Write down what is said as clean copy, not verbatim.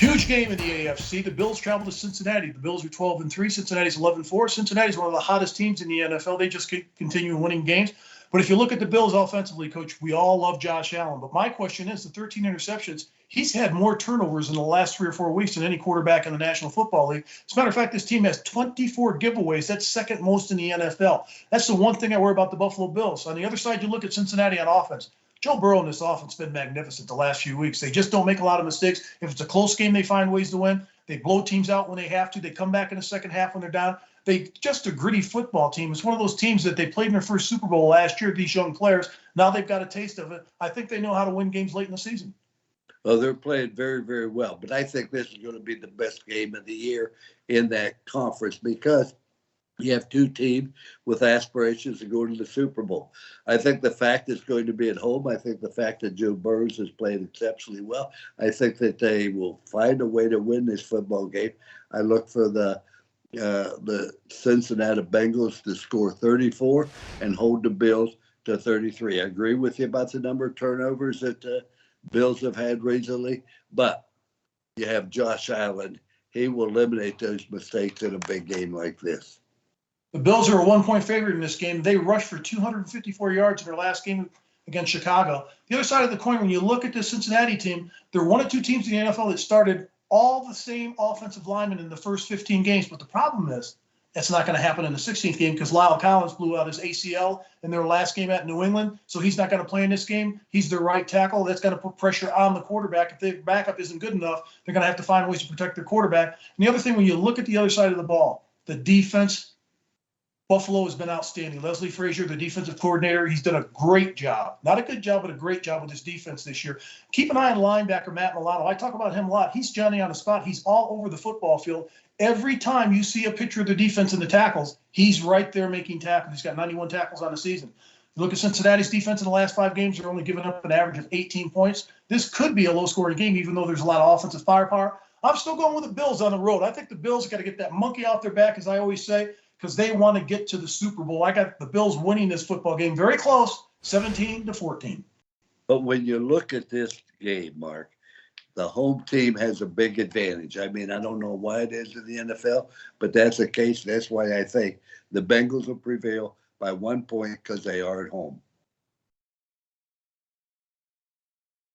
Huge game in the AFC. The Bills travel to Cincinnati. The Bills are 12-3. Cincinnati's 11-4. Cincinnati's one of the hottest teams in the NFL. They just continue winning games. But if you look at the Bills offensively, Coach, we all love Josh Allen. But my question is, the 13 interceptions, he's had more turnovers in the last 3 or 4 weeks than any quarterback in the National Football League. As a matter of fact, this team has 24 giveaways. That's second most in the NFL. That's the one thing I worry about the Buffalo Bills. On the other side, you look at Cincinnati on offense. Joe Burrow and this offense has been magnificent the last few weeks. They just don't make a lot of mistakes. If it's a close game, they find ways to win. They blow teams out when they have to. They come back in the second half when they're down. They just a gritty football team. It's one of those teams that they played in their first Super Bowl last year, these young players. Now they've got a taste of it. I think they know how to win games late in the season. Well, they're playing very, very well. But I think this is going to be the best game of the year in that conference because you have two teams with aspirations to go to the Super Bowl. I think the fact it's going to be at home, I think the fact that Joe Burrow has played exceptionally well, I think that they will find a way to win this football game. I look for the Cincinnati Bengals to score 34 and hold the Bills to 33. I agree with you about the number of turnovers that the Bills have had recently, but you have Josh Allen. He will eliminate those mistakes in a big game like this. The Bills are a 1-point favorite in this game. They rushed for 254 yards in their last game against Chicago. The other side of the coin, when you look at the Cincinnati team, they're one of two teams in the NFL that started all the same offensive linemen in the first 15 games. But the problem is that's not going to happen in the 16th game because Lyle Collins blew out his ACL in their last game at New England. So he's not going to play in this game. He's their right tackle. That's going to put pressure on the quarterback. If their backup isn't good enough, they're going to have to find ways to protect their quarterback. And the other thing, when you look at the other side of the ball, the defense, Buffalo has been outstanding. Leslie Frazier, the defensive coordinator, he's done a great job. Not a good job, but a great job with his defense this year. Keep an eye on linebacker Matt Milano. I talk about him a lot. He's Johnny on the spot. He's all over the football field. Every time you see a picture of the defense and the tackles, he's right there making tackles. He's got 91 tackles on the season. You look at Cincinnati's defense in the last 5 games, they're only giving up an average of 18 points. This could be a low-scoring game, even though there's a lot of offensive firepower. I'm still going with the Bills on the road. I think the Bills got to get that monkey off their back, as I always say, because they want to get to the Super Bowl. I got the Bills winning this football game very close, 17-14. But when you look at this game, Mark, the home team has a big advantage. I mean, I don't know why it is in the NFL, but that's the case. That's why I think the Bengals will prevail by 1 point because they are at home.